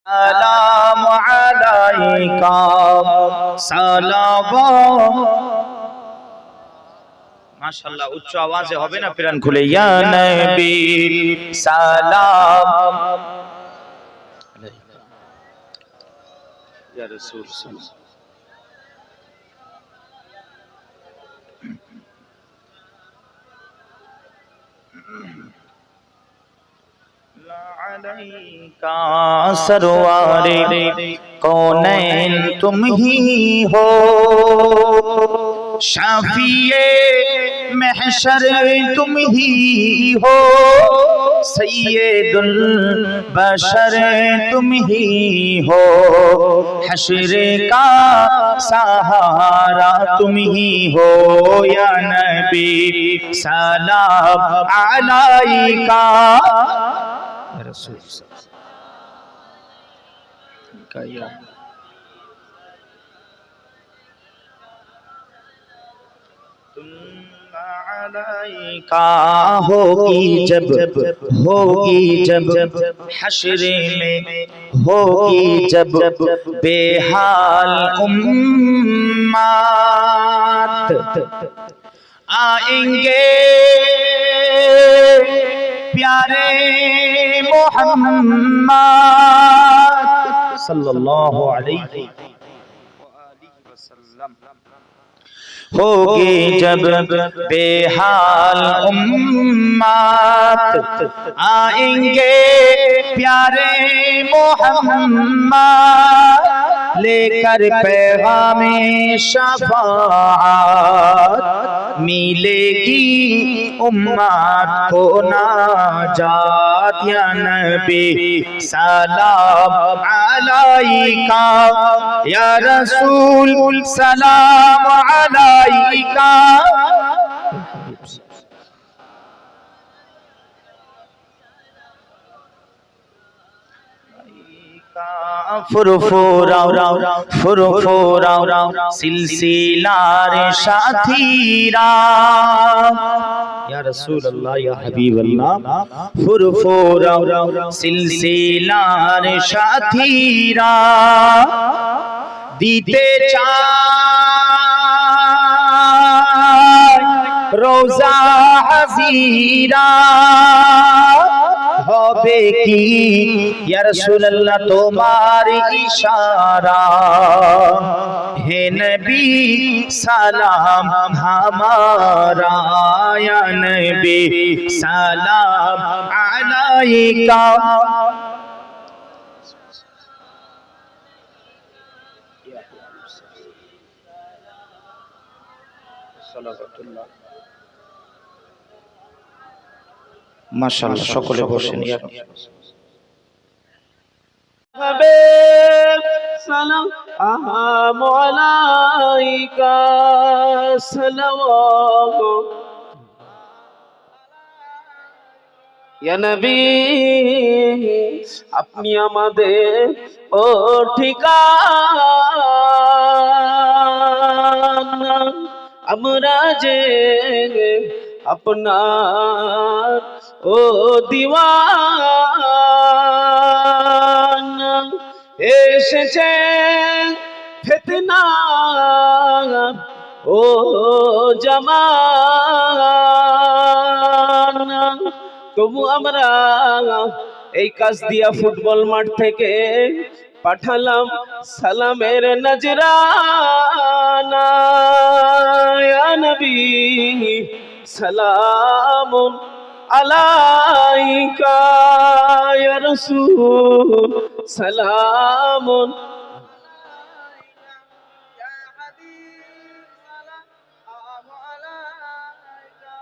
সালাম আলাইকা সালাওয়াত। মাশাআল্লাহ, উচ্চ আওয়াজে হবে না, প্রাণ খুলে ইয়া নবী সালাম আলাইকা ইয়া রাসূল সালাম। अलैका सरवारे कौनैन तुम ही हो, शाफिए महशर तुम ही हो, सैयदुल बशर तुम ही हो, हश्र का सहारा तुम ही हो, या नबी सलाम अलैका रसूल का या तुम अलैका होगी जब हश्र में होगी जब बेहाल उम्मत, आएंगे प्यारे मोहम्मद सल्लल्लाहु अलैहि वसल्लम, होगी जब बेहाल उम्मत, आएंगे प्यारे मोहम्मद, लेकर पैगामे शफाअत, मिलेगी उम्मत को नाजात, या नबी सलाम अलैका या रसूल सलाम अलैका। ফুরফুরা সিলসিলার সাথীরা, ইয়া রাসূলুল্লাহ ইয়া হাবিবাল্লাহ, ফুরফুরা সিলসিলার সাথীরা, দিতে চায় রোজা হাজিরা, হবে কি ইয়া রাসূলুল্লাহ তোমার ইশারা, হে নবী সালাম হামারা, ইয়া নবী সালাম আলাইকা। সালাওয়াতুল্লাহ। মাশাআল্লাহ, সকলে বসেন। সালাম আলাইকা সালাওয়াত, ইয়া নবী আপনি আমাদের ও ঠিকানা, আমরা যে আপনার ও দিওয়ানা, এসেছে ফিতনা ও জামানা, তবু আমরা এই কাসদিয়া ফুটবল মাঠ থেকে পাঠালাম সালামের নজরানা, ইয়া নবী সালামুন আলাইকা ইয়া রাসূল সালামুন ইয়া হাবিব সালামু আলাইকা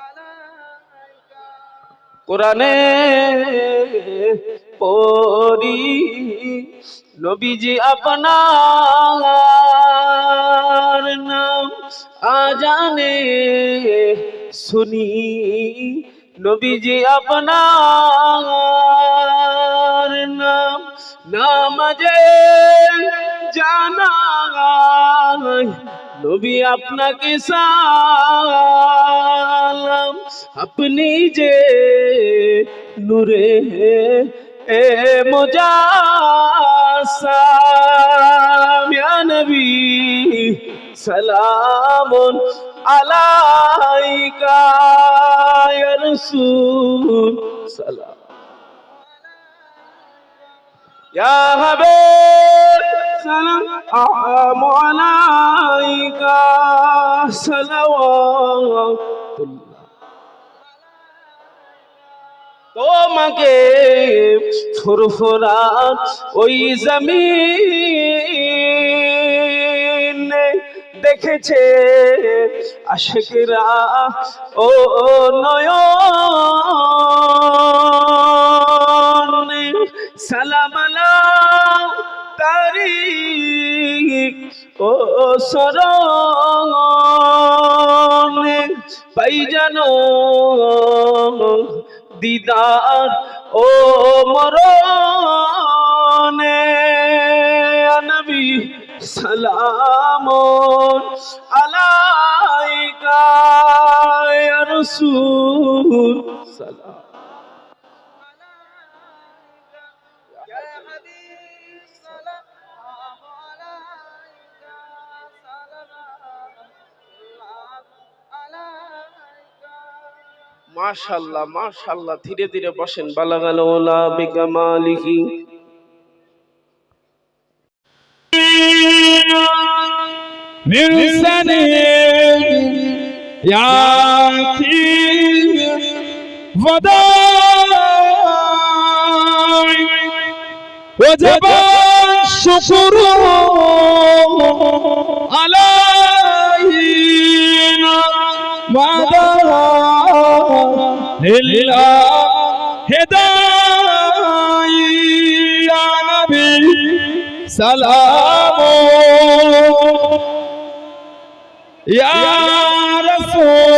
আলাইকা। কোরআনে পড়ি নবীজি আপনার নাম, আজানে শুনি নবীজি আপনার নাম, নামাজে জানাই নবী আপনাকে সালাম, আপনি যে নূরে এ মুজাসসাম, ইয়া নবী সালামুন আলাইকা, ইয়া রাসূল সালাম, ইয়া হাবিব সালাম আলাইকা সালাওয়াতুল্লাহ। তোমাকে ফুরফুরাত ওই জমিন দেখেছে আশিকরা ও নয়ন, সালাম আলাইহি তারিক ও সরণ পাই জানো দিদার ও মরণে, নবী সালামুন আলাইকা, ইয়া রাসূল সালাম, মাশাআল্লাহ মাশাআল্লাহ। ধীরে ধীরে বসেন। বালাগাল ওলা বিকামালিহি। من سنين يأتي وداع وجب الشكر علينا لله هداي يا نبي سلام يا رسول